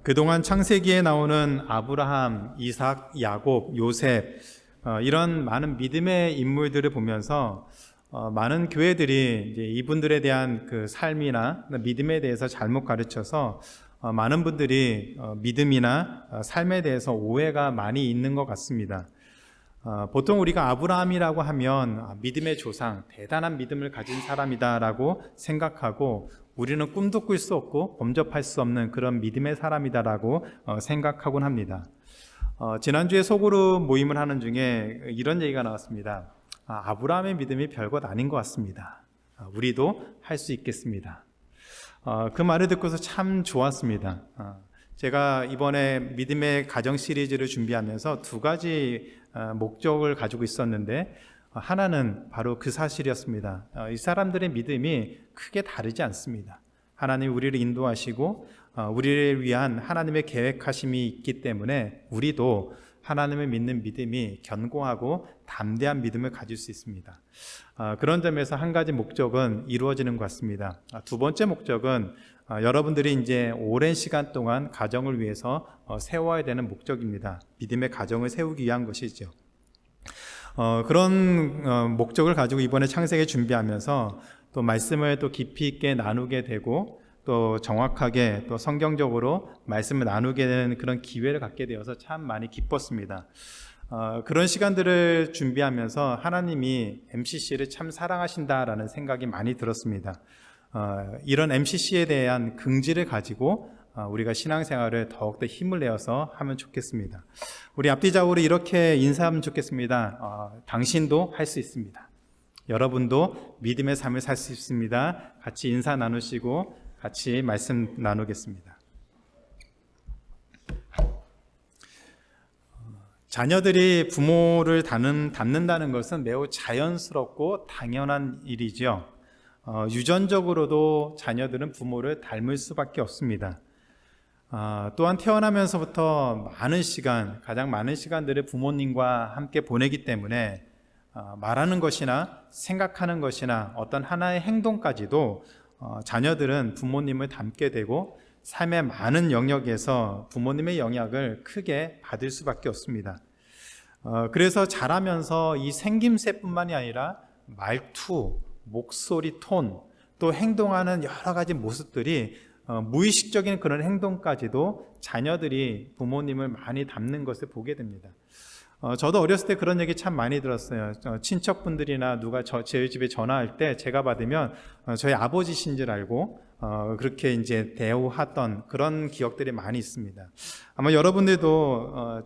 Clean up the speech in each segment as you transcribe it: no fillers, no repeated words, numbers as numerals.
그동안 창세기에 나오는 아브라함, 이삭, 야곱, 요셉 이런 많은 믿음의 인물들을 보면서 많은 교회들이 이제 이분들에 대한 그 삶이나 믿음에 대해서 잘못 가르쳐서 많은 분들이 믿음이나 삶에 대해서 오해가 많이 있는 것 같습니다. 보통 우리가 아브라함이라고 하면 믿음의 조상, 대단한 믿음을 가진 사람이다라고 생각하고 우리는 꿈도 꿀 수 없고 범접할 수 없는 그런 믿음의 사람이다라고 생각하곤 합니다. 지난주에 소그룹 모임을 하는 중에 이런 얘기가 나왔습니다. 아브라함의 믿음이 별것 아닌 것 같습니다. 우리도 할 수 있겠습니다. 그 말을 듣고서 참 좋았습니다. 제가 이번에 믿음의 가정 시리즈를 준비하면서 두 가지 목적을 가지고 있었는데 하나는 바로 그 사실이었습니다. 이 사람들의 믿음이 크게 다르지 않습니다. 하나님 우리를 인도하시고 우리를 위한 하나님의 계획하심이 있기 때문에 우리도 하나님을 믿는 믿음이 견고하고 담대한 믿음을 가질 수 있습니다. 그런 점에서 한 가지 목적은 이루어지는 것 같습니다. 두 번째 목적은 여러분들이 이제 오랜 시간 동안 가정을 위해서 세워야 되는 목적입니다. 믿음의 가정을 세우기 위한 것이죠. 그런 목적을 가지고 이번에 창세기 준비하면서 또 말씀을 또 깊이 있게 나누게 되고 또 정확하게 또 성경적으로 말씀을 나누게 되는 그런 기회를 갖게 되어서 참 많이 기뻤습니다. 그런 시간들을 준비하면서 하나님이 MCC를 참 사랑하신다라는 생각이 많이 들었습니다. 이런 MCC에 대한 긍지를 가지고 우리가 신앙생활을 더욱더 힘을 내어서 하면 좋겠습니다. 우리 앞뒤적으로 이렇게 인사하면 좋겠습니다. 당신도 할 수 있습니다. 여러분도 믿음의 삶을 살 수 있습니다. 같이 인사 나누시고 같이 말씀 나누겠습니다. 자녀들이 부모를 닮는다는 것은 매우 자연스럽고 당연한 일이죠. 유전적으로도 자녀들은 부모를 닮을 수밖에 없습니다. 또한 태어나면서부터 가장 많은 시간들을 부모님과 함께 보내기 때문에 말하는 것이나 생각하는 것이나 어떤 하나의 행동까지도 자녀들은 부모님을 닮게 되고 삶의 많은 영역에서 부모님의 영향을 크게 받을 수밖에 없습니다. 그래서 자라면서 이 생김새뿐만이 아니라 말투, 목소리, 톤, 또 행동하는 여러 가지 모습들이 무의식적인 그런 행동까지도 자녀들이 부모님을 많이 닮는 것을 보게 됩니다. 저도 어렸을 때 그런 얘기 참 많이 들었어요. 친척분들이나 누가 제 집에 전화할 때 제가 받으면 저희 아버지신 줄 알고 그렇게 이제 대우하던 그런 기억들이 많이 있습니다. 아마 여러분들도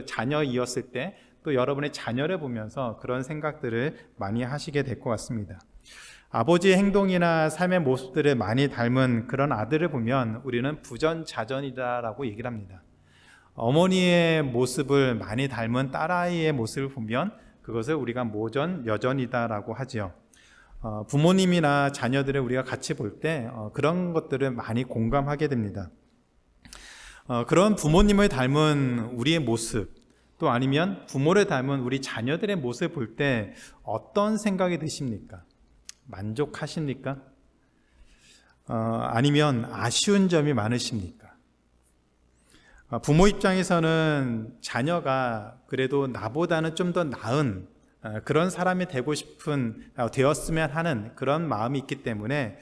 자녀이었을 때 또 여러분의 자녀를 보면서 그런 생각들을 많이 하시게 될 것 같습니다. 아버지의 행동이나 삶의 모습들을 많이 닮은 그런 아들을 보면 우리는 부전자전이다라고 얘기를 합니다. 어머니의 모습을 많이 닮은 딸아이의 모습을 보면 그것을 우리가 모전여전이다라고 하죠. 부모님이나 자녀들을 우리가 같이 볼 때 그런 것들을 많이 공감하게 됩니다. 그런 부모님을 닮은 우리의 모습 또 아니면 부모를 닮은 우리 자녀들의 모습을 볼 때 어떤 생각이 드십니까? 만족하십니까? 아니면 아쉬운 점이 많으십니까? 부모 입장에서는 자녀가 그래도 나보다는 좀 더 나은 그런 사람이 되었으면 하는 그런 마음이 있기 때문에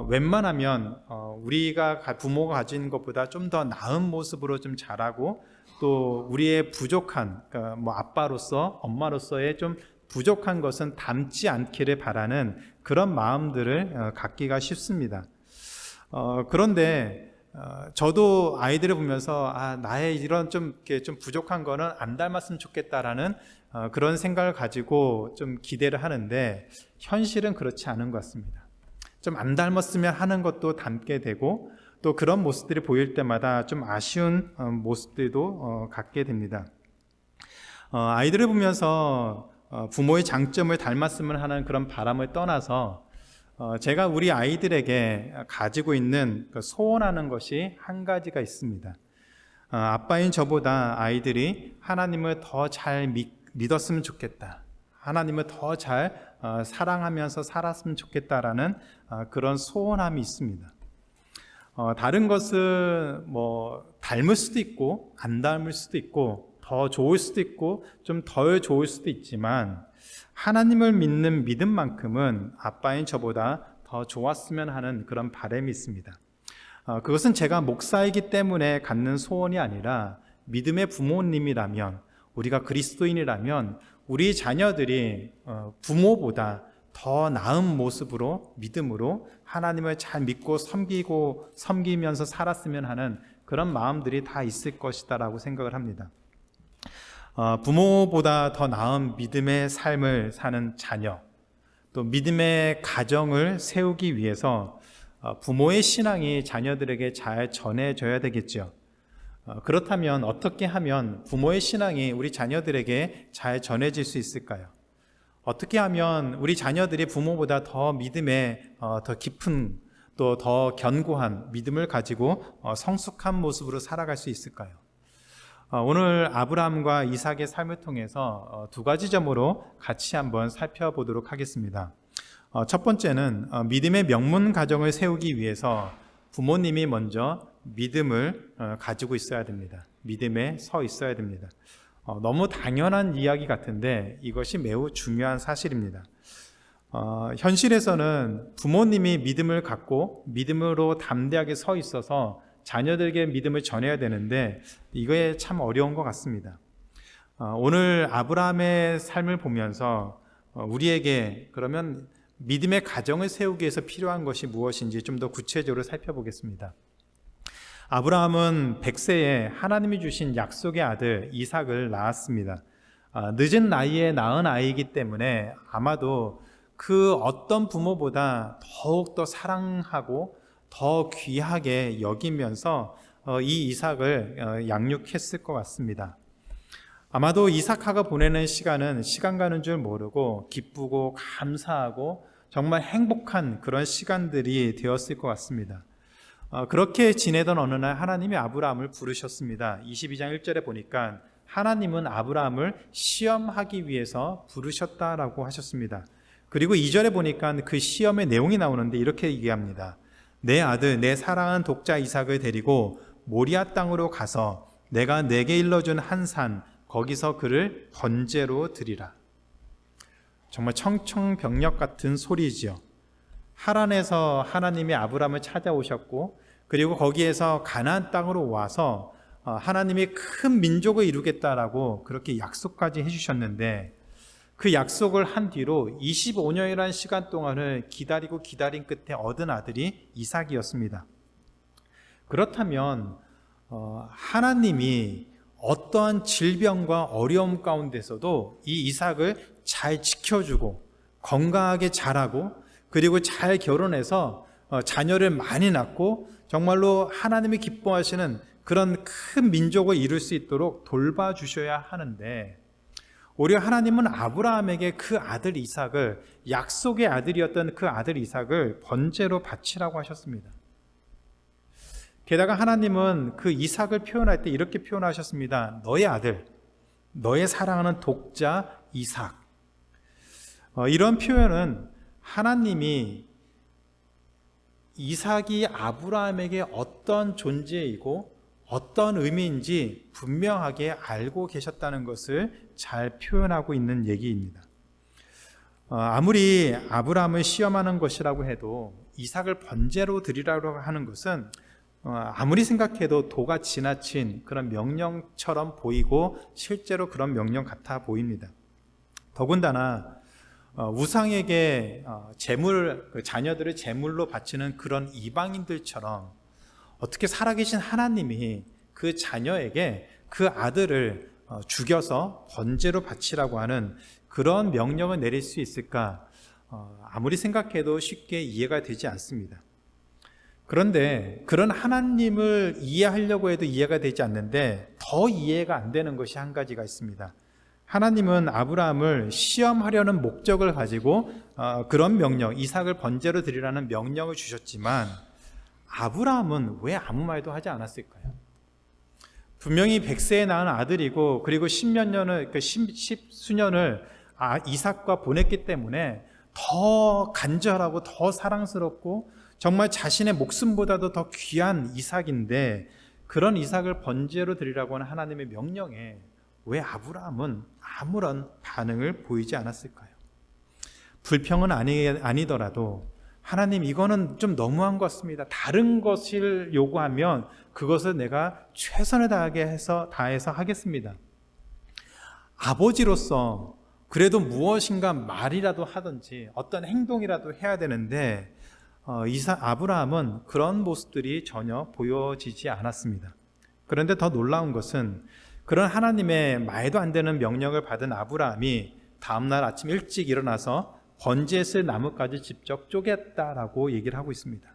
웬만하면 우리가 부모가 가진 것보다 좀 더 나은 모습으로 좀 자라고 또 우리의 부족한 아빠로서 엄마로서의 좀 부족한 것은 닮지 않기를 바라는 그런 마음들을 갖기가 쉽습니다. 그런데 저도 아이들을 보면서 나의 이런 좀 부족한 거는 안 닮았으면 좋겠다라는 그런 생각을 가지고 좀 기대를 하는데 현실은 그렇지 않은 것 같습니다. 좀 안 닮았으면 하는 것도 닮게 되고 또 그런 모습들이 보일 때마다 좀 아쉬운 모습들도 갖게 됩니다. 아이들을 보면서 부모의 장점을 닮았으면 하는 그런 바람을 떠나서 제가 우리 아이들에게 가지고 있는 소원하는 것이 한 가지가 있습니다. 아빠인 저보다 아이들이 하나님을 더 잘 믿었으면 좋겠다. 하나님을 더 잘 사랑하면서 살았으면 좋겠다라는 그런 소원함이 있습니다. 다른 것은 닮을 수도 있고 안 닮을 수도 있고 더 좋을 수도 있고 좀 덜 좋을 수도 있지만 하나님을 믿는 믿음만큼은 아빠인 저보다 더 좋았으면 하는 그런 바람이 있습니다. 그것은 제가 목사이기 때문에 갖는 소원이 아니라 믿음의 부모님이라면, 우리가 그리스도인이라면 우리 자녀들이 부모보다 더 나은 모습으로, 믿음으로 하나님을 잘 믿고 섬기면서 살았으면 하는 그런 마음들이 다 있을 것이다라고 생각을 합니다. 부모보다 더 나은 믿음의 삶을 사는 자녀, 또 믿음의 가정을 세우기 위해서 부모의 신앙이 자녀들에게 잘 전해져야 되겠죠. 그렇다면 어떻게 하면 부모의 신앙이 우리 자녀들에게 잘 전해질 수 있을까요? 어떻게 하면 우리 자녀들이 부모보다 더 믿음에 더 깊은 또 더 견고한 믿음을 가지고 성숙한 모습으로 살아갈 수 있을까요? 오늘 아브라함과 이삭의 삶을 통해서 두 가지 점으로 같이 한번 살펴보도록 하겠습니다. 첫 번째는 믿음의 명문 가정을 세우기 위해서 부모님이 먼저 믿음을 가지고 있어야 됩니다. 믿음에 서 있어야 됩니다. 너무 당연한 이야기 같은데 이것이 매우 중요한 사실입니다. 현실에서는 부모님이 믿음을 갖고 믿음으로 담대하게 서 있어서 자녀들에게 믿음을 전해야 되는데 이거에 참 어려운 것 같습니다. 오늘 아브라함의 삶을 보면서 우리에게 그러면 믿음의 가정을 세우기 위해서 필요한 것이 무엇인지 좀 더 구체적으로 살펴보겠습니다. 아브라함은 100세에 하나님이 주신 약속의 아들 이삭을 낳았습니다. 늦은 나이에 낳은 아이이기 때문에 아마도 그 어떤 부모보다 더욱더 사랑하고 더 귀하게 여기면서 이 이삭을 양육했을 것 같습니다. 아마도 이삭아가 보내는 시간은 시간 가는 줄 모르고 기쁘고 감사하고 정말 행복한 그런 시간들이 되었을 것 같습니다. 그렇게 지내던 어느 날 하나님이 아브라함을 부르셨습니다. 22장 1절에 보니까 하나님은 아브라함을 시험하기 위해서 부르셨다라고 하셨습니다. 그리고 2절에 보니까 그 시험의 내용이 나오는데 이렇게 얘기합니다. 내 아들, 내 사랑하는 독자 이삭을 데리고 모리아 땅으로 가서 내가 내게 일러준 한 산, 거기서 그를 번제로 드리라. 정말 청청병력 같은 소리지요. 하란에서 하나님이 아브라함을 찾아오셨고 그리고 거기에서 가나안 땅으로 와서 하나님이 큰 민족을 이루겠다라고 그렇게 약속까지 해주셨는데 그 약속을 한 뒤로 25년이라는 시간 동안을 기다린 끝에 얻은 아들이 이삭이었습니다. 그렇다면 하나님이 어떠한 질병과 어려움 가운데서도 이 이삭을 잘 지켜주고 건강하게 자라고 그리고 잘 결혼해서 자녀를 많이 낳고 정말로 하나님이 기뻐하시는 그런 큰 민족을 이룰 수 있도록 돌봐주셔야 하는데 오히려 하나님은 아브라함에게 그 아들 이삭을, 약속의 아들이었던 그 아들 이삭을 번제로 바치라고 하셨습니다. 게다가 하나님은 그 이삭을 표현할 때 이렇게 표현하셨습니다. 너의 아들, 너의 사랑하는 독자 이삭. 이런 표현은 하나님이 이삭이 아브라함에게 어떤 존재이고 어떤 의미인지 분명하게 알고 계셨다는 것을 잘 표현하고 있는 얘기입니다. 아무리 아브라함을 시험하는 것이라고 해도 이삭을 번제로 드리라고 하는 것은 아무리 생각해도 도가 지나친 그런 명령처럼 보이고 실제로 그런 명령 같아 보입니다. 더군다나 우상에게 자녀들을 제물로 바치는 그런 이방인들처럼 어떻게 살아계신 하나님이 그 자녀에게 그 아들을 죽여서 번제로 바치라고 하는 그런 명령을 내릴 수 있을까? 아무리 생각해도 쉽게 이해가 되지 않습니다. 그런데 그런 하나님을 이해하려고 해도 이해가 되지 않는데 더 이해가 안 되는 것이 한 가지가 있습니다. 하나님은 아브라함을 시험하려는 목적을 가지고 그런 명령, 이삭을 번제로 드리라는 명령을 주셨지만 아브라함은 왜 아무 말도 하지 않았을까요? 분명히 100세에 낳은 아들이고 그리고 십수년을 이삭과 보냈기 때문에 더 간절하고 더 사랑스럽고 정말 자신의 목숨보다도 더 귀한 이삭인데 그런 이삭을 번제로 드리라고 하는 하나님의 명령에 왜 아브라함은 아무런 반응을 보이지 않았을까요? 불평은 아니더라도 하나님, 이거는 좀 너무한 것 같습니다. 다른 것을 요구하면 그것을 내가 최선을 다해서 하겠습니다. 아버지로서 그래도 무엇인가 말이라도 하든지 어떤 행동이라도 해야 되는데 아브라함은 그런 모습들이 전혀 보여지지 않았습니다. 그런데 더 놀라운 것은 그런 하나님의 말도 안 되는 명령을 받은 아브라함이 다음날 아침 일찍 일어나서 번제했을 나무까지 직접 쪼갰다라고 얘기를 하고 있습니다.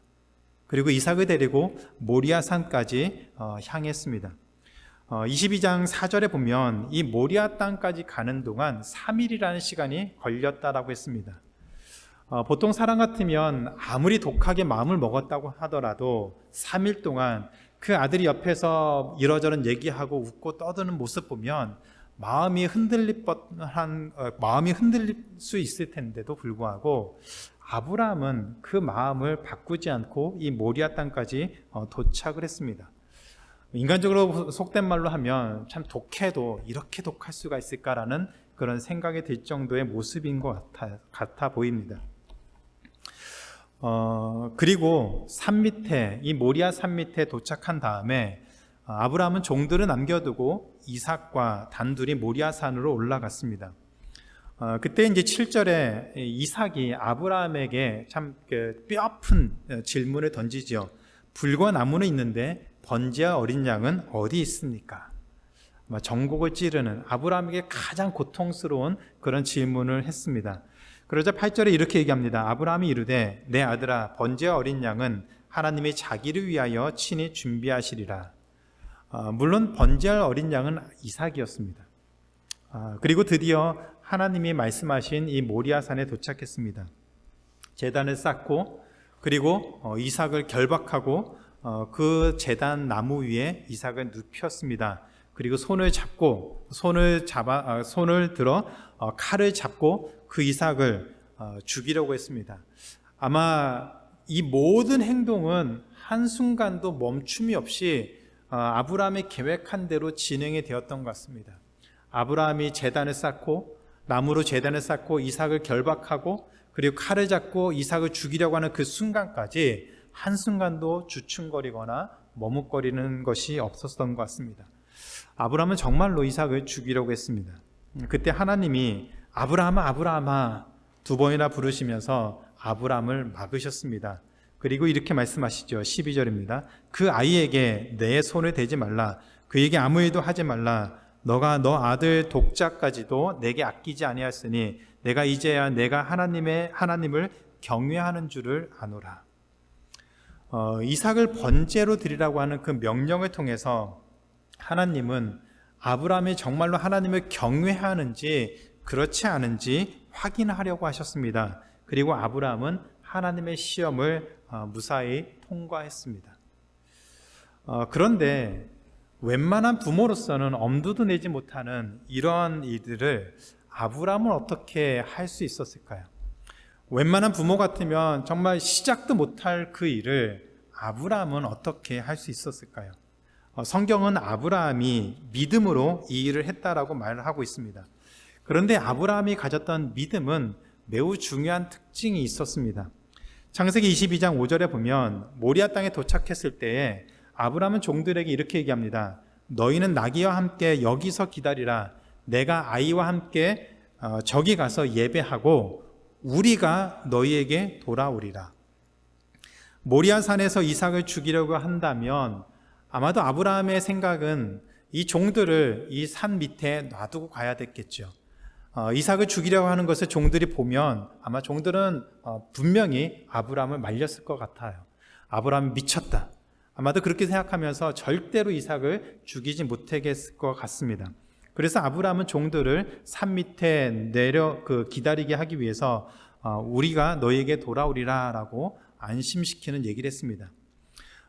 그리고 이삭을 데리고 모리아 산까지 향했습니다. 22장 4절에 보면 이 모리아 땅까지 가는 동안 3일이라는 시간이 걸렸다라고 했습니다. 보통 사람 같으면 아무리 독하게 마음을 먹었다고 하더라도 3일 동안 그 아들이 옆에서 이러저런 얘기하고 웃고 떠드는 모습 보면 마음이 흔들릴 수 있을 텐데도 불구하고 아브라함은 그 마음을 바꾸지 않고 이 모리아 땅까지 도착을 했습니다. 인간적으로 속된 말로 하면 참 독해도 이렇게 독할 수가 있을까라는 그런 생각이 들 정도의 모습인 것 같아 보입니다. 그리고 이 모리아 산 밑에 도착한 다음에 아브라함은 종들을 남겨두고 이삭과 단둘이 모리아 산으로 올라갔습니다. 그때 이제 7절에 이삭이 아브라함에게 참 뼈아픈 질문을 던지지요. 불과 나무는 있는데 번제와 어린 양은 어디 있습니까? 전곡을 찌르는 아브라함에게 가장 고통스러운 그런 질문을 했습니다. 그러자 8절에 이렇게 얘기합니다. 아브라함이 이르되 내 아들아, 번제와 어린 양은 하나님이 자기를 위하여 친히 준비하시리라. 물론 번제할 어린 양은 이삭이었습니다. 그리고 드디어 하나님이 말씀하신 이 모리아산에 도착했습니다. 제단을 쌓고 그리고 이삭을 결박하고 그 제단 나무 위에 이삭을 눕혔습니다. 그리고 손을 들어 칼을 잡고 그 이삭을 죽이려고 했습니다. 아마 이 모든 행동은 한순간도 멈춤이 없이 아브라함이 계획한 대로 진행이 되었던 것 같습니다. 아브라함이 나무로 제단을 쌓고 이삭을 결박하고 그리고 칼을 잡고 이삭을 죽이려고 하는 그 순간까지 한순간도 주춤거리거나 머뭇거리는 것이 없었던 것 같습니다. 아브라함은 정말로 이삭을 죽이려고 했습니다. 그때 하나님이 아브라함아 두 번이나 부르시면서 아브라함을 막으셨습니다. 그리고 이렇게 말씀하시죠. 12절입니다. 그 아이에게 내 손을 대지 말라. 그에게 아무 일도 하지 말라. 너가 너 아들 독자까지도 내게 아끼지 아니하였으니 내가 이제야 내가 하나님을 경외하는 줄을 아노라. 이삭을 번제로 드리라고 하는 그 명령을 통해서 하나님은 아브라함이 정말로 하나님을 경외하는지 그렇지 않은지 확인하려고 하셨습니다. 그리고 아브라함은 하나님의 시험을 무사히 통과했습니다. 그런데 웬만한 부모로서는 엄두도 내지 못하는 이러한 일들을 아브라함은 어떻게 할 수 있었을까요? 웬만한 부모 같으면 정말 시작도 못할 그 일을 아브라함은 어떻게 할 수 있었을까요? 성경은 아브라함이 믿음으로 이 일을 했다라고 말을 하고 있습니다. 그런데 아브라함이 가졌던 믿음은 매우 중요한 특징이 있었습니다. 창세기 22장 5절에 보면 모리아 땅에 도착했을 때에 아브라함은 종들에게 이렇게 얘기합니다. 너희는 나귀와 함께 여기서 기다리라. 내가 아이와 함께 저기 가서 예배하고 우리가 너희에게 돌아오리라. 모리아 산에서 이삭을 죽이려고 한다면 아마도 아브라함의 생각은 이 종들을 이 산 밑에 놔두고 가야 됐겠죠. 이삭을 죽이려고 하는 것을 종들이 보면 아마 종들은 분명히 아브라함을 말렸을 것 같아요. 아브라함이 미쳤다. 아마도 그렇게 생각하면서 절대로 이삭을 죽이지 못하겠을 것 같습니다. 그래서 아브라함은 종들을 산 밑에 기다리게 하기 위해서 우리가 너에게 돌아오리라 라고 안심시키는 얘기를 했습니다.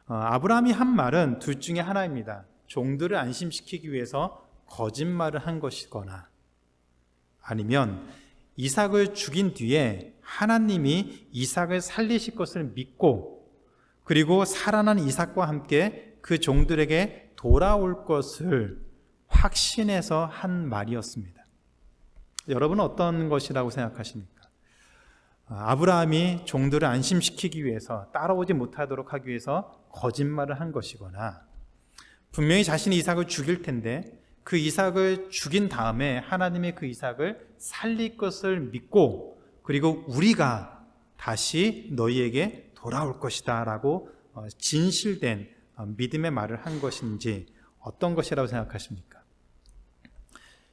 아브라함이 한 말은 둘 중에 하나입니다. 종들을 안심시키기 위해서 거짓말을 한 것이거나 아니면 이삭을 죽인 뒤에 하나님이 이삭을 살리실 것을 믿고 그리고 살아난 이삭과 함께 그 종들에게 돌아올 것을 확신해서 한 말이었습니다. 여러분은 어떤 것이라고 생각하십니까? 아브라함이 종들을 안심시키기 위해서, 따라오지 못하도록 하기 위해서 거짓말을 한 것이거나, 분명히 자신이 이삭을 죽일 텐데 그 이삭을 죽인 다음에 하나님이 그 이삭을 살릴 것을 믿고, 그리고 우리가 다시 너희에게 돌아올 것이다 라고 진실된 믿음의 말을 한 것인지, 어떤 것이라고 생각하십니까?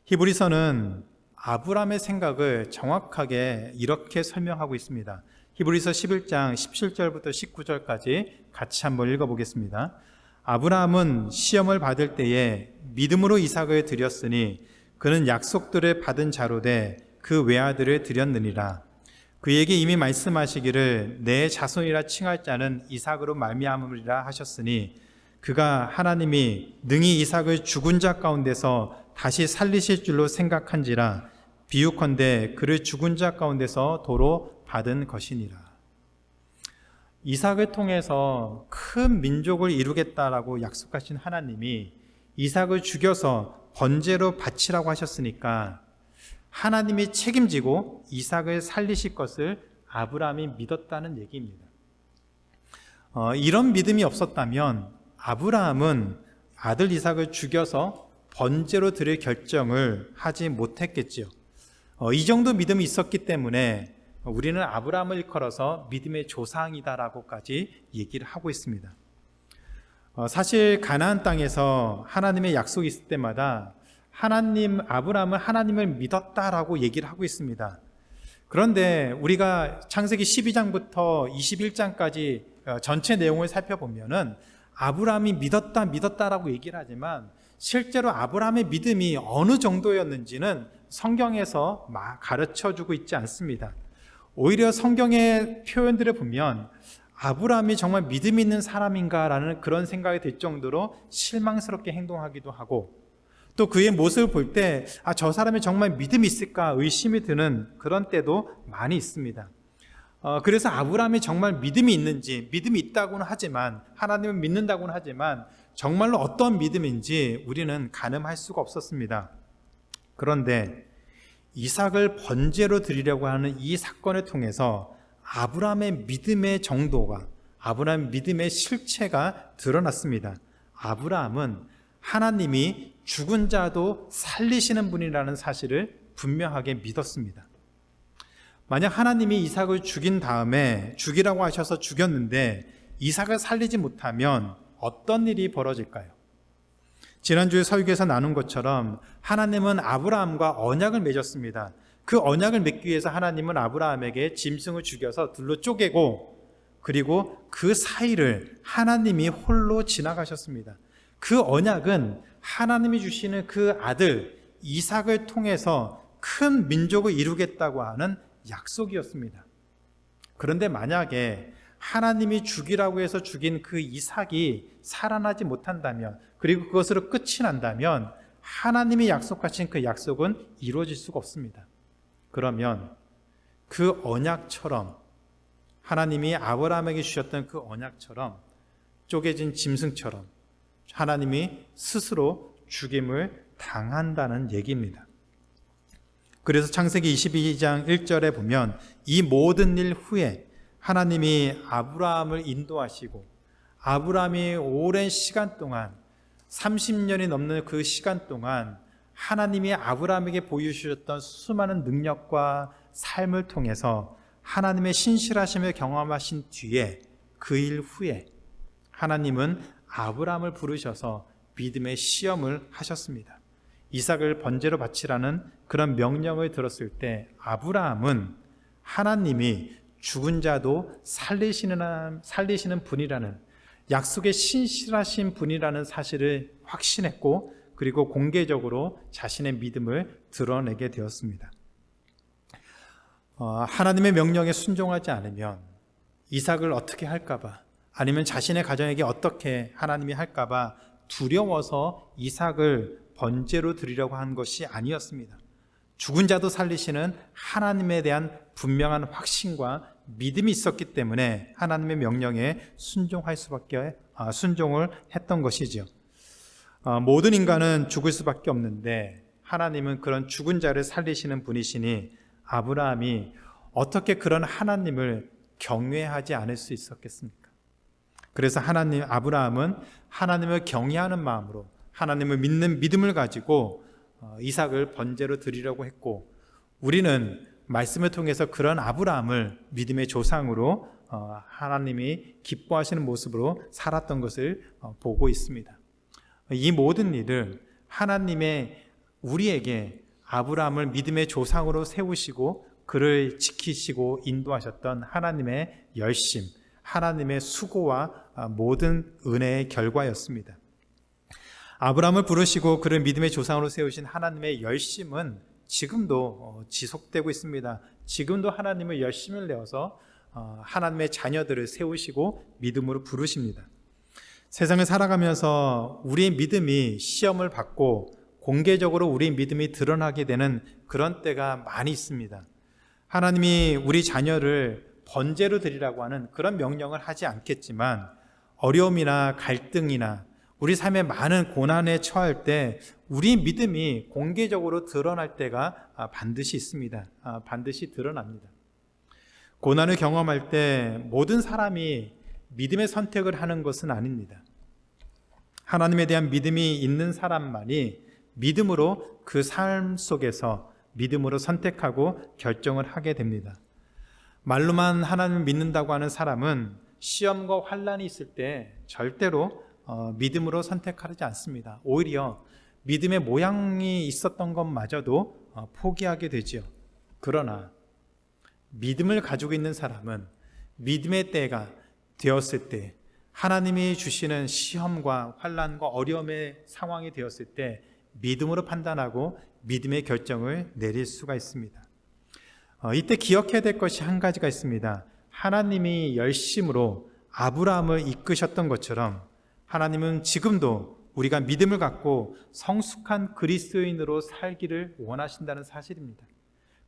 히브리서는 아브라함의 생각을 정확하게 이렇게 설명하고 있습니다. 히브리서 11장 17절부터 19절까지 같이 한번 읽어보겠습니다. 아브라함은 시험을 받을 때에 믿음으로 이삭을 드렸으니 그는 약속들을 받은 자로 돼 그 외아들을 드렸느니라. 그에게 이미 말씀하시기를 내 자손이라 칭할 자는 이삭으로 말미암으리라 하셨으니 그가 하나님이 능히 이삭을 죽은 자 가운데서 다시 살리실 줄로 생각한지라. 비유컨대 그를 죽은 자 가운데서 도로 받은 것이니라. 이삭을 통해서 큰 민족을 이루겠다라고 약속하신 하나님이 이삭을 죽여서 번제로 바치라고 하셨으니까 하나님이 책임지고 이삭을 살리실 것을 아브라함이 믿었다는 얘기입니다. 이런 믿음이 없었다면 아브라함은 아들 이삭을 죽여서 번제로 드릴 결정을 하지 못했겠지요. 이 정도 믿음이 있었기 때문에 우리는 아브라함을 일컬어서 믿음의 조상이다라고까지 얘기를 하고 있습니다. 사실 가나안 땅에서 하나님의 약속이 있을 때마다 아브라함은 하나님을 믿었다라고 얘기를 하고 있습니다. 그런데 우리가 창세기 12장부터 21장까지 전체 내용을 살펴보면은 아브라함이 믿었다라고 얘기를 하지만 실제로 아브라함의 믿음이 어느 정도였는지는 성경에서 가르쳐주고 있지 않습니다. 오히려 성경의 표현들을 보면 아브라함이 정말 믿음 있는 사람인가라는 그런 생각이 들 정도로 실망스럽게 행동하기도 하고, 또 그의 모습을 볼 때 저 사람이 정말 믿음이 있을까 의심이 드는 그런 때도 많이 있습니다. 그래서 아브라함이 정말 믿음이 있는지, 믿음이 있다고는 하지만, 하나님을 믿는다고는 하지만 정말로 어떤 믿음인지 우리는 가늠할 수가 없었습니다. 그런데 이삭을 번제로 드리려고 하는 이 사건을 통해서 아브라함의 믿음의 정도가, 아브라함의 믿음의 실체가 드러났습니다. 아브라함은 하나님이 죽은 자도 살리시는 분이라는 사실을 분명하게 믿었습니다. 만약 하나님이 이삭을 죽인 다음에 죽이라고 하셔서 죽였는데 이삭을 살리지 못하면 어떤 일이 벌어질까요? 지난주에 설교에서 나눈 것처럼 하나님은 아브라함과 언약을 맺었습니다. 그 언약을 맺기 위해서 하나님은 아브라함에게 짐승을 죽여서 둘로 쪼개고, 그리고 그 사이를 하나님이 홀로 지나가셨습니다. 그 언약은 하나님이 주시는 그 아들 이삭을 통해서 큰 민족을 이루겠다고 하는 약속이었습니다. 그런데 만약에 하나님이 죽이라고 해서 죽인 그 이삭이 살아나지 못한다면, 그리고 그것으로 끝이 난다면 하나님이 약속하신 그 약속은 이루어질 수가 없습니다. 그러면 그 언약처럼, 하나님이 아브라함에게 주셨던 그 언약처럼, 쪼개진 짐승처럼 하나님이 스스로 죽임을 당한다는 얘기입니다. 그래서 창세기 22장 1절에 보면 이 모든 일 후에 하나님이 아브라함을 인도하시고, 아브라함이 오랜 시간 동안 30년이 넘는 그 시간 동안 하나님이 아브라함에게 보여주셨던 수많은 능력과 삶을 통해서 하나님의 신실하심을 경험하신 뒤에, 그 일 후에 하나님은 아브라함을 부르셔서 믿음의 시험을 하셨습니다. 이삭을 번제로 바치라는 그런 명령을 들었을 때 아브라함은 하나님이 죽은 자도 살리시는 분이라는, 약속의 신실하신 분이라는 사실을 확신했고, 그리고 공개적으로 자신의 믿음을 드러내게 되었습니다. 하나님의 명령에 순종하지 않으면 이삭을 어떻게 할까봐, 아니면 자신의 가정에게 어떻게 하나님이 할까봐 두려워서 이삭을 번제로 드리려고 한 것이 아니었습니다. 죽은 자도 살리시는 하나님에 대한 분명한 확신과 믿음이 있었기 때문에 하나님의 명령에 순종을 했던 것이죠. 모든 인간은 죽을 수밖에 없는데 하나님은 그런 죽은 자를 살리시는 분이시니 아브라함이 어떻게 그런 하나님을 경외하지 않을 수 있었겠습니까? 그래서 아브라함은 하나님을 경외하는 마음으로 하나님을 믿는 믿음을 가지고 이삭을 번제로 드리려고 했고, 우리는 말씀을 통해서 그런 아브라함을 믿음의 조상으로 하나님이 기뻐하시는 모습으로 살았던 것을 보고 있습니다. 이 모든 일을 하나님의 우리에게 아브라함을 믿음의 조상으로 세우시고 그를 지키시고 인도하셨던 하나님의 열심, 하나님의 수고와 모든 은혜의 결과였습니다. 아브라함을 부르시고 그를 믿음의 조상으로 세우신 하나님의 열심은 지금도 지속되고 있습니다. 지금도 하나님의 열심을 내어서 하나님의 자녀들을 세우시고 믿음으로 부르십니다. 세상을 살아가면서 우리의 믿음이 시험을 받고 공개적으로 우리의 믿음이 드러나게 되는 그런 때가 많이 있습니다. 하나님이 우리 자녀를 번제로 드리라고 하는 그런 명령을 하지 않겠지만, 어려움이나 갈등이나 우리 삶에 많은 고난에 처할 때 우리 믿음이 공개적으로 드러날 때가 반드시 있습니다. 반드시 드러납니다. 고난을 경험할 때 모든 사람이 믿음의 선택을 하는 것은 아닙니다. 하나님에 대한 믿음이 있는 사람만이 믿음으로 그 삶 속에서 믿음으로 선택하고 결정을 하게 됩니다. 말로만 하나님을 믿는다고 하는 사람은 시험과 환난이 있을 때 절대로 믿음으로 선택하지 않습니다. 오히려 믿음의 모양이 있었던 것마저도 포기하게 되지요. 그러나 믿음을 가지고 있는 사람은 믿음의 때가 되었을 때, 하나님이 주시는 시험과 환난과 어려움의 상황이 되었을 때 믿음으로 판단하고 믿음의 결정을 내릴 수가 있습니다. 이때 기억해야 될 것이 한 가지가 있습니다. 하나님이 열심으로 아브라함을 이끄셨던 것처럼 하나님은 지금도 우리가 믿음을 갖고 성숙한 그리스도인으로 살기를 원하신다는 사실입니다.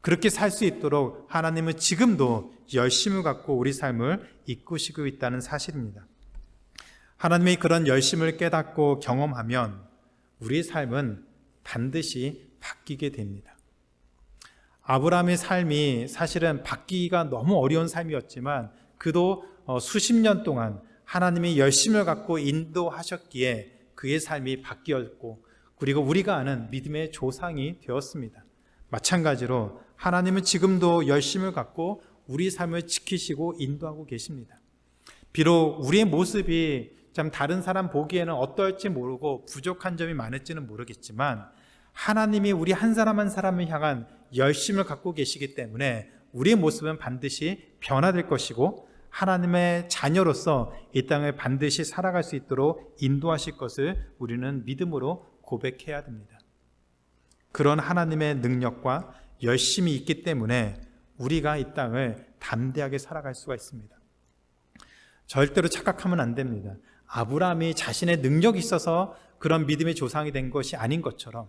그렇게 살 수 있도록 하나님은 지금도 열심을 갖고 우리 삶을 이끄시고 있다는 사실입니다. 하나님의 그런 열심을 깨닫고 경험하면 우리의 삶은 반드시 바뀌게 됩니다. 아브라함의 삶이 사실은 바뀌기가 너무 어려운 삶이었지만 그도 수십 년 동안 하나님의 열심을 갖고 인도하셨기에 그의 삶이 바뀌었고, 그리고 우리가 아는 믿음의 조상이 되었습니다. 마찬가지로 하나님은 지금도 열심을 갖고 우리 삶을 지키시고 인도하고 계십니다. 비록 우리의 모습이 참 다른 사람 보기에는 어떨지 모르고 부족한 점이 많을지는 모르겠지만 하나님이 우리 한 사람 한 사람을 향한 열심을 갖고 계시기 때문에 우리의 모습은 반드시 변화될 것이고 하나님의 자녀로서 이 땅을 반드시 살아갈 수 있도록 인도하실 것을 우리는 믿음으로 고백해야 됩니다. 그런 하나님의 능력과 열심이 있기 때문에 우리가 이 땅을 담대하게 살아갈 수가 있습니다. 절대로 착각하면 안 됩니다. 아브라함이 자신의 능력이 있어서 그런 믿음의 조상이 된 것이 아닌 것처럼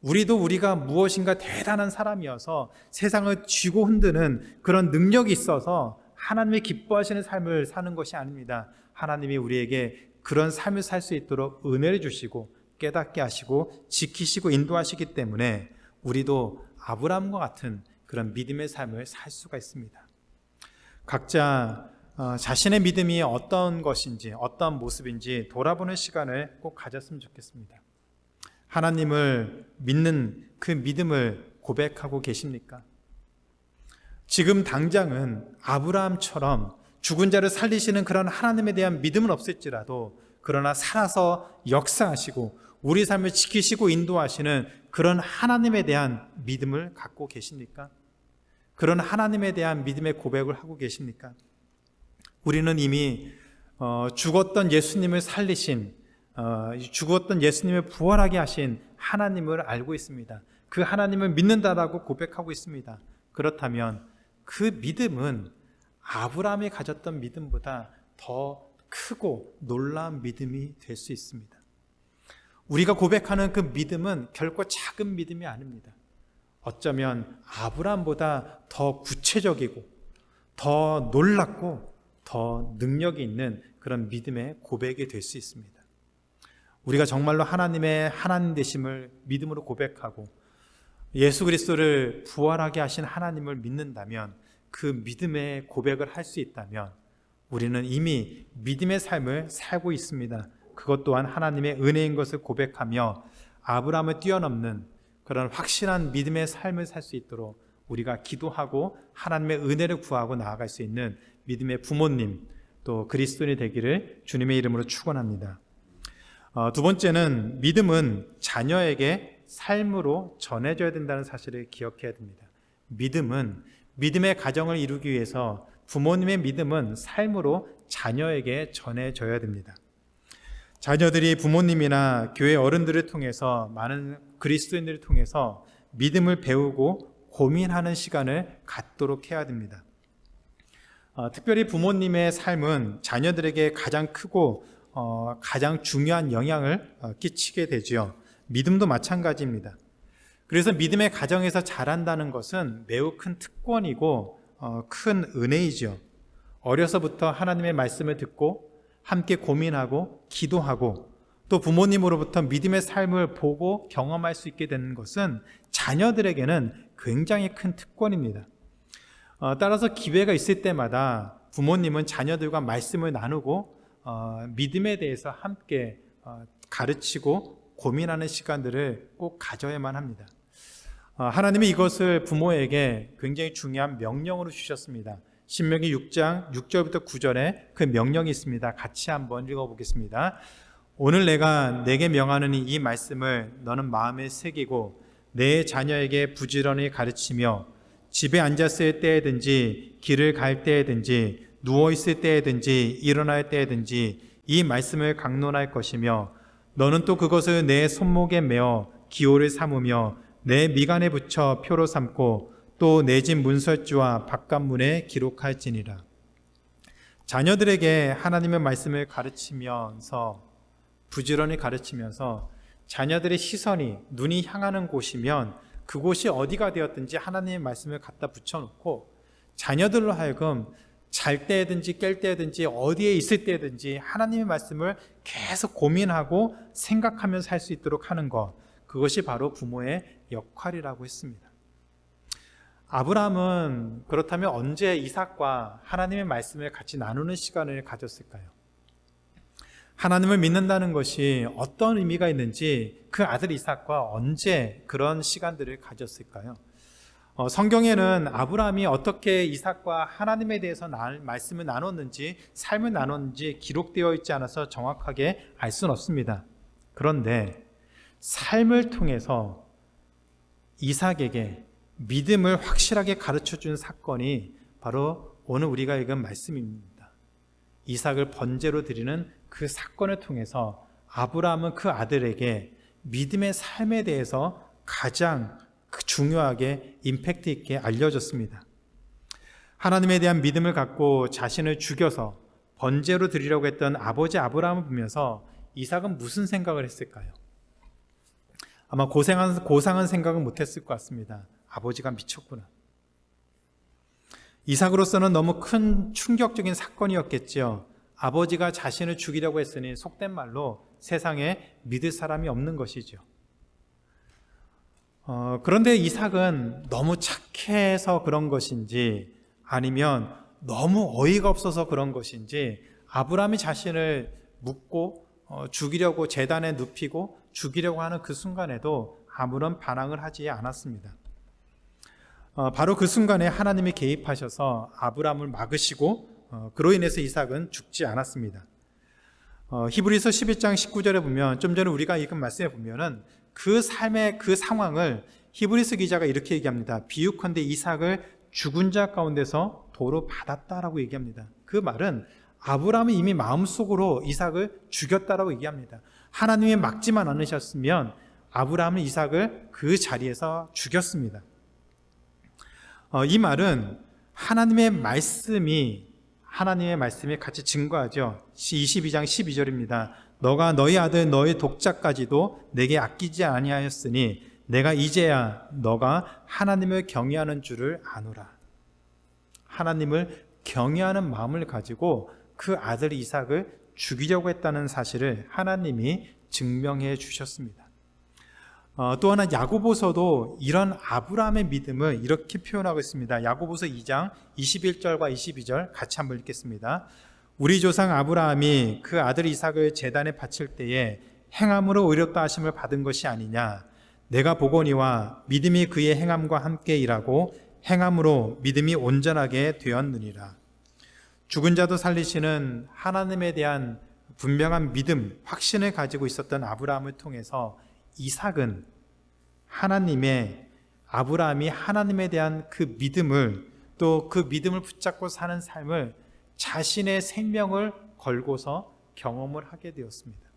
우리가 무엇인가 대단한 사람이어서 세상을 쥐고 흔드는 그런 능력이 있어서 하나님의 기뻐하시는 삶을 사는 것이 아닙니다. 하나님이 우리에게 그런 삶을 살 수 있도록 은혜를 주시고 깨닫게 하시고 지키시고 인도하시기 때문에 우리도 아브라함과 같은 그런 믿음의 삶을 살 수가 있습니다. 각자 자신의 믿음이 어떤 것인지 어떤 모습인지 돌아보는 시간을 꼭 가졌으면 좋겠습니다. 하나님을 믿는 그 믿음을 고백하고 계십니까? 지금 당장은 아브라함처럼 죽은 자를 살리시는 그런 하나님에 대한 믿음은 없을지라도 그러나 살아서 역사하시고 우리 삶을 지키시고 인도하시는 그런 하나님에 대한 믿음을 갖고 계십니까? 그런 하나님에 대한 믿음의 고백을 하고 계십니까? 우리는 이미 죽었던 예수님을 살리신 죽었던 예수님을 부활하게 하신 하나님을 알고 있습니다. 그 하나님을 믿는다라고 고백하고 있습니다. 그렇다면 그 믿음은 아브라함이 가졌던 믿음보다 더 크고 놀라운 믿음이 될 수 있습니다. 우리가 고백하는 그 믿음은 결코 작은 믿음이 아닙니다. 어쩌면 아브라함보다 더 구체적이고 더 놀랍고 더 능력이 있는 그런 믿음의 고백이 될 수 있습니다. 우리가 정말로 하나님의 하나님 되심을 믿음으로 고백하고 예수 그리스도를 부활하게 하신 하나님을 믿는다면, 그 믿음의 고백을 할 수 있다면 우리는 이미 믿음의 삶을 살고 있습니다. 그것 또한 하나님의 은혜인 것을 고백하며 아브라함을 뛰어넘는 그런 확실한 믿음의 삶을 살 수 있도록 우리가 기도하고 하나님의 은혜를 구하고 나아갈 수 있는 믿음의 부모님, 또 그리스도인이 되기를 주님의 이름으로 축원합니다. 두 번째는 믿음은 자녀에게 삶으로 전해져야 된다는 사실을 기억해야 됩니다. 믿음은 믿음의 가정을 이루기 위해서 부모님의 믿음은 삶으로 자녀에게 전해져야 됩니다. 자녀들이 부모님이나 교회 어른들을 통해서, 많은 그리스도인들을 통해서 믿음을 배우고 고민하는 시간을 갖도록 해야 됩니다. 특별히 부모님의 삶은 자녀들에게 가장 크고 가장 중요한 영향을 끼치게 되지요. 믿음도 마찬가지입니다. 그래서 믿음의 가정에서 자란다는 것은 매우 큰 특권이고 큰 은혜이죠. 어려서부터 하나님의 말씀을 듣고 함께 고민하고 기도하고 또 부모님으로부터 믿음의 삶을 보고 경험할 수 있게 되는 것은 자녀들에게는 굉장히 큰 특권입니다. 따라서 기회가 있을 때마다 부모님은 자녀들과 말씀을 나누고 믿음에 대해서 함께 가르치고 고민하는 시간들을 꼭 가져야만 합니다. 하나님이 이것을 부모에게 굉장히 중요한 명령으로 주셨습니다. 신명기 6장 6절부터 9절에 그 명령이 있습니다. 같이 한번 읽어보겠습니다. 오늘 내가 내게 명하는 이 말씀을 너는 마음에 새기고 내 자녀에게 부지런히 가르치며 집에 앉았을 때에든지 길을 갈 때에든지 누워있을 때에든지 일어날 때에든지 이 말씀을 강론할 것이며 너는 또 그것을 내 손목에 메어 기호를 삼으며 내 미간에 붙여 표로 삼고 또 내 집 문설주와 바깥문에 기록할지니라. 자녀들에게 하나님의 말씀을 가르치면서, 부지런히 가르치면서 자녀들의 시선이, 눈이 향하는 곳이면 그곳이 어디가 되었든지 하나님의 말씀을 갖다 붙여놓고 자녀들로 하여금 잘 때든지 깰 때든지 어디에 있을 때든지 하나님의 말씀을 계속 고민하고 생각하면서 살 수 있도록 하는 것, 그것이 바로 부모의 역할이라고 했습니다. 아브라함은 그렇다면 언제 이삭과 하나님의 말씀을 같이 나누는 시간을 가졌을까요? 하나님을 믿는다는 것이 어떤 의미가 있는지 그 아들 이삭과 언제 그런 시간들을 가졌을까요? 성경에는 아브라함이 어떻게 이삭과 하나님에 대해서 말씀을 나눴는지, 삶을 나눴는지 기록되어 있지 않아서 정확하게 알 수는 없습니다. 그런데 삶을 통해서 이삭에게 믿음을 확실하게 가르쳐준 사건이 바로 오늘 우리가 읽은 말씀입니다. 이삭을 번제로 드리는 그 사건을 통해서 아브라함은 그 아들에게 믿음의 삶에 대해서 가장 중요하게 임팩트 있게 알려줬습니다. 하나님에 대한 믿음을 갖고 자신을 죽여서 번제로 드리려고 했던 아버지 아브라함을 보면서 이삭은 무슨 생각을 했을까요? 아마 고상한 생각은 못했을 것 같습니다. 아버지가 미쳤구나. 이삭으로서는 너무 큰 충격적인 사건이었겠죠. 아버지가 자신을 죽이려고 했으니 속된 말로 세상에 믿을 사람이 없는 것이죠. 그런데 이삭은 너무 착해서 그런 것인지 아니면 너무 어이가 없어서 그런 것인지 아브라함이 자신을 묻고 죽이려고 제단에 눕히고 죽이려고 하는 그 순간에도 아무런 반항을 하지 않았습니다. 바로 그 순간에 하나님이 개입하셔서 아브라함을 막으시고 그로 인해서 이삭은 죽지 않았습니다. 히브리서 11장 19절에 보면, 좀 전에 우리가 읽은 말씀에 보면은 그 삶의 그 상황을 히브리서 기자가 이렇게 얘기합니다. 비유컨대 이삭을 죽은 자 가운데서 도로 받았다라고 얘기합니다. 그 말은 아브라함이 이미 마음속으로 이삭을 죽였다라고 얘기합니다. 하나님이 막지만 않으셨으면 아브라함은 이삭을 그 자리에서 죽였습니다. 이 말은 하나님의 말씀이 같이 증거하죠. 22장 12절입니다. 너가 너희 아들 너희 독자까지도 내게 아끼지 아니하였으니 내가 이제야 너가 하나님을 경외하는 줄을 아노라. 하나님을 경외하는 마음을 가지고 그 아들 이삭을 죽이려고 했다는 사실을 하나님이 증명해 주셨습니다. 또 하나 야고보서도 이런 아브라함의 믿음을 이렇게 표현하고 있습니다. 야고보서 2장 21절과 22절 같이 한번 읽겠습니다. 우리 조상 아브라함이 그 아들 이삭을 제단에 바칠 때에 행함으로 의롭다 하심을 받은 것이 아니냐. 내가 보거니와 믿음이 그의 행함과 함께 일하고 행함으로 믿음이 온전하게 되었느니라. 죽은 자도 살리시는 하나님에 대한 분명한 믿음, 확신을 가지고 있었던 아브라함을 통해서 이삭은 아브라함이 하나님에 대한 그 믿음을, 또 그 믿음을 붙잡고 사는 삶을 자신의 생명을 걸고서 경험을 하게 되었습니다.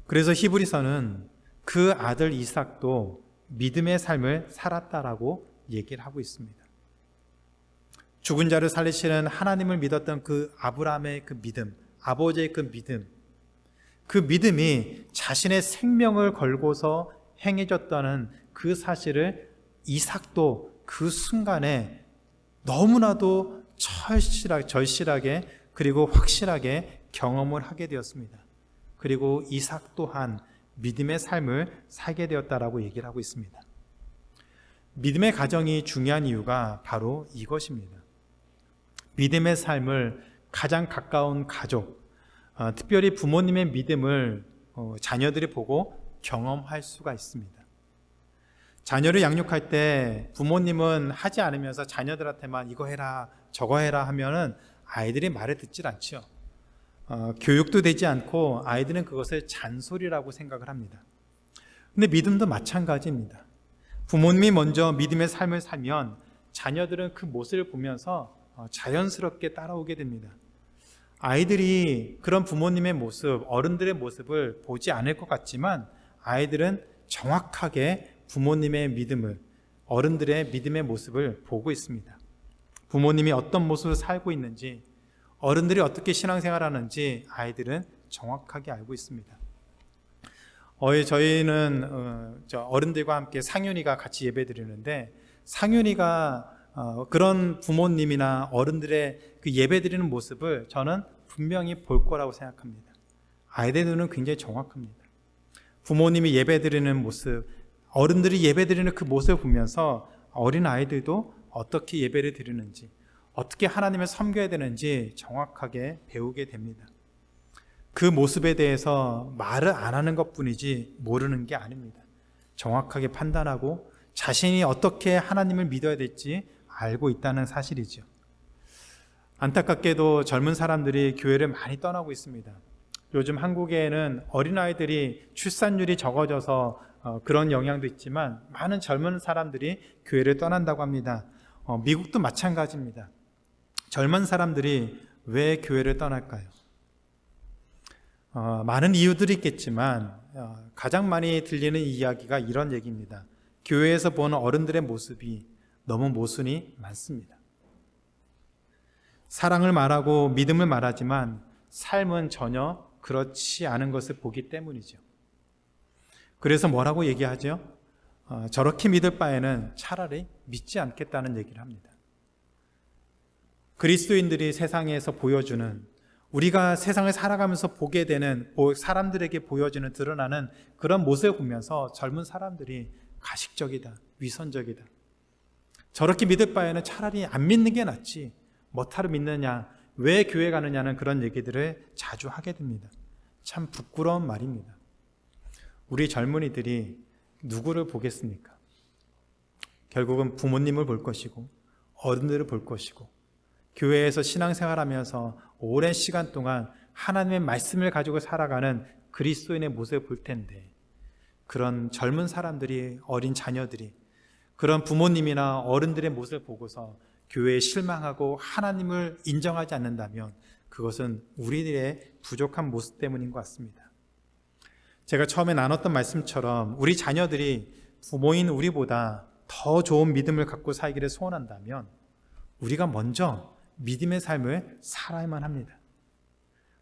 그래서 히브리서는 그 아들 이삭도 믿음의 삶을 살았다라고 얘기를 하고 있습니다. 죽은 자를 살리시는 하나님을 믿었던 그 아브라함의 그 믿음, 아버지의 그 믿음이 자신의 생명을 걸고서 행해졌다는 그 사실을 이삭도 그 순간에 너무나도 절실하게 그리고 확실하게 경험을 하게 되었습니다. 그리고 이삭 또한 믿음의 삶을 살게 되었다라고 얘기를 하고 있습니다. 믿음의 가정이 중요한 이유가 바로 이것입니다. 믿음의 삶을 가장 가까운 가족, 특별히 부모님의 믿음을 자녀들이 보고 경험할 수가 있습니다. 자녀를 양육할 때 부모님은 하지 않으면서 자녀들한테만 이거 해라 저거 해라 하면은 아이들이 말을 듣질 않죠. 교육도 되지 않고 아이들은 그것을 잔소리라고 생각을 합니다. 근데 믿음도 마찬가지입니다. 부모님이 먼저 믿음의 삶을 살면 자녀들은 그 모습을 보면서 자연스럽게 따라오게 됩니다. 아이들이 그런 부모님의 모습, 어른들의 모습을 보지 않을 것 같지만 아이들은 정확하게 부모님의 믿음을, 어른들의 믿음의 모습을 보고 있습니다. 부모님이 어떤 모습을 살고 있는지, 어른들이 어떻게 신앙생활하는지 아이들은 정확하게 알고 있습니다. 저희는 어른들과 함께 상윤이가 같이 예배드리는데, 상윤이가 그런 부모님이나 어른들의 그 예배드리는 모습을 저는 분명히 볼 거라고 생각합니다. 아이들 눈은 굉장히 정확합니다. 부모님이 예배드리는 모습, 어른들이 예배드리는 그 모습을 보면서 어린 아이들도 어떻게 예배를 드리는지, 어떻게 하나님을 섬겨야 되는지 정확하게 배우게 됩니다. 그 모습에 대해서 말을 안 하는 것뿐이지 모르는 게 아닙니다. 정확하게 판단하고 자신이 어떻게 하나님을 믿어야 될지 알고 있다는 사실이죠. 안타깝게도 젊은 사람들이 교회를 많이 떠나고 있습니다. 요즘 한국에는 어린아이들이 출산율이 적어져서 그런 영향도 있지만 많은 젊은 사람들이 교회를 떠난다고 합니다. 미국도 마찬가지입니다. 젊은 사람들이 왜 교회를 떠날까요? 많은 이유들이 있겠지만 가장 많이 들리는 이야기가 이런 얘기입니다. 교회에서 보는 어른들의 모습이 너무 모순이 많습니다. 사랑을 말하고 믿음을 말하지만 삶은 전혀 그렇지 않은 것을 보기 때문이죠. 그래서 뭐라고 얘기하죠? 저렇게 믿을 바에는 차라리 믿지 않겠다는 얘기를 합니다. 그리스도인들이 세상에서 보여주는, 우리가 세상을 살아가면서 보게 되는, 사람들에게 보여지는, 드러나는 그런 모습을 보면서 젊은 사람들이 가식적이다, 위선적이다, 저렇게 믿을 바에는 차라리 안 믿는 게 낫지, 뭐하러 믿느냐, 왜 교회 가느냐는 그런 얘기들을 자주 하게 됩니다. 참 부끄러운 말입니다. 우리 젊은이들이 누구를 보겠습니까? 결국은 부모님을 볼 것이고 어른들을 볼 것이고 교회에서 신앙생활하면서 오랜 시간 동안 하나님의 말씀을 가지고 살아가는 그리스도인의 모습을 볼 텐데, 그런 젊은 사람들이, 어린 자녀들이 그런 부모님이나 어른들의 모습을 보고서 교회에 실망하고 하나님을 인정하지 않는다면 그것은 우리들의 부족한 모습 때문인 것 같습니다. 제가 처음에 나눴던 말씀처럼 우리 자녀들이 부모인 우리보다 더 좋은 믿음을 갖고 살기를 소원한다면 우리가 먼저 믿음의 삶을 살아야만 합니다.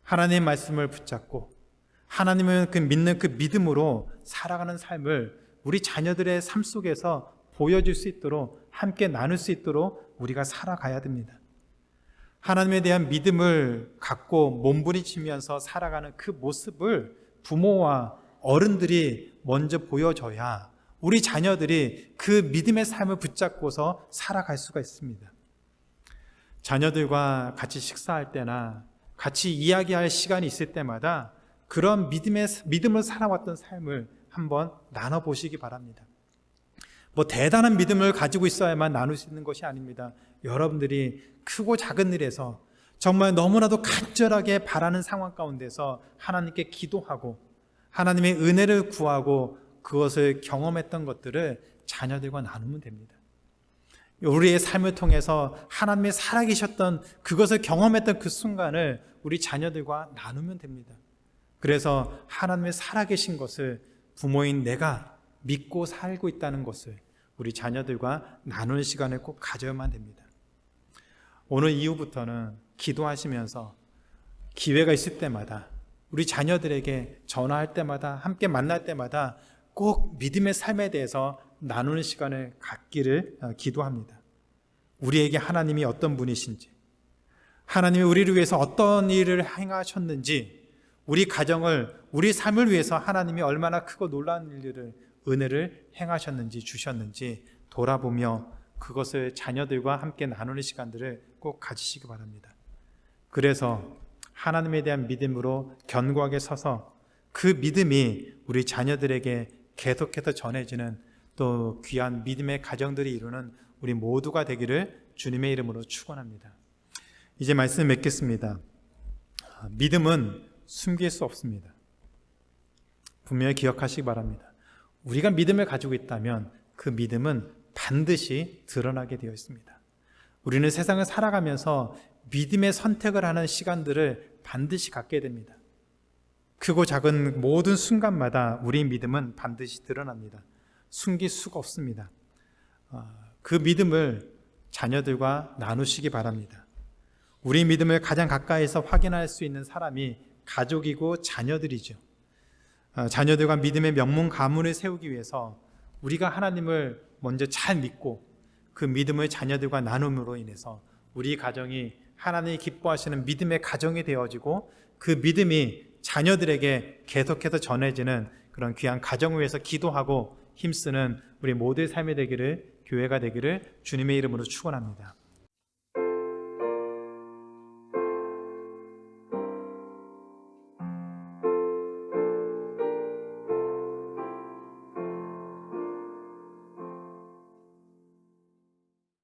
하나님의 말씀을 붙잡고 하나님을 믿는 그 믿음으로 살아가는 삶을 우리 자녀들의 삶 속에서 보여줄 수 있도록, 함께 나눌 수 있도록 우리가 살아가야 됩니다. 하나님에 대한 믿음을 갖고 몸부림치면서 살아가는 그 모습을 부모와 어른들이 먼저 보여줘야 우리 자녀들이 그 믿음의 삶을 붙잡고서 살아갈 수가 있습니다. 자녀들과 같이 식사할 때나 같이 이야기할 시간이 있을 때마다 그런 믿음을 살아왔던 삶을 한번 나눠보시기 바랍니다. 뭐 대단한 믿음을 가지고 있어야만 나눌 수 있는 것이 아닙니다. 여러분들이 크고 작은 일에서 정말 너무나도 간절하게 바라는 상황 가운데서 하나님께 기도하고 하나님의 은혜를 구하고 그것을 경험했던 것들을 자녀들과 나누면 됩니다. 우리의 삶을 통해서 하나님의 살아계셨던 그것을 경험했던 그 순간을 우리 자녀들과 나누면 됩니다. 그래서 하나님의 살아계신 것을 부모인 내가 믿고 살고 있다는 것을 우리 자녀들과 나누는 시간을 꼭 가져야만 됩니다. 오늘 이후부터는 기도하시면서 기회가 있을 때마다 우리 자녀들에게 전화할 때마다 함께 만날 때마다 꼭 믿음의 삶에 대해서 나누는 시간을 갖기를 기도합니다. 우리에게 하나님이 어떤 분이신지, 하나님이 우리를 위해서 어떤 일을 행하셨는지, 우리 가정을, 우리 삶을 위해서 하나님이 얼마나 크고 놀라운 일들을, 은혜를 행하셨는지, 주셨는지 돌아보며 그것을 자녀들과 함께 나누는 시간들을 꼭 가지시기 바랍니다. 그래서 하나님에 대한 믿음으로 견고하게 서서 그 믿음이 우리 자녀들에게 계속해서 전해지는 또 귀한 믿음의 가정들이 이루는 우리 모두가 되기를 주님의 이름으로 축원합니다. 이제 말씀 맺겠습니다. 믿음은 숨길 수 없습니다. 분명히 기억하시기 바랍니다. 우리가 믿음을 가지고 있다면 그 믿음은 반드시 드러나게 되어 있습니다. 우리는 세상을 살아가면서 믿음의 선택을 하는 시간들을 반드시 갖게 됩니다. 크고 작은 모든 순간마다 우리 믿음은 반드시 드러납니다. 숨길 수가 없습니다. 그 믿음을 자녀들과 나누시기 바랍니다. 우리 믿음을 가장 가까이서 확인할 수 있는 사람이 가족이고 자녀들이죠. 자녀들과 믿음의 명문 가문을 세우기 위해서 우리가 하나님을 먼저 잘 믿고 그 믿음을 자녀들과 나눔으로 인해서 우리 가정이 하나님이 기뻐하시는 믿음의 가정이 되어지고 그 믿음이 자녀들에게 계속해서 전해지는 그런 귀한 가정을 위해서 기도하고 힘쓰는 우리 모두의 삶이 되기를, 교회가 되기를 주님의 이름으로 축원합니다.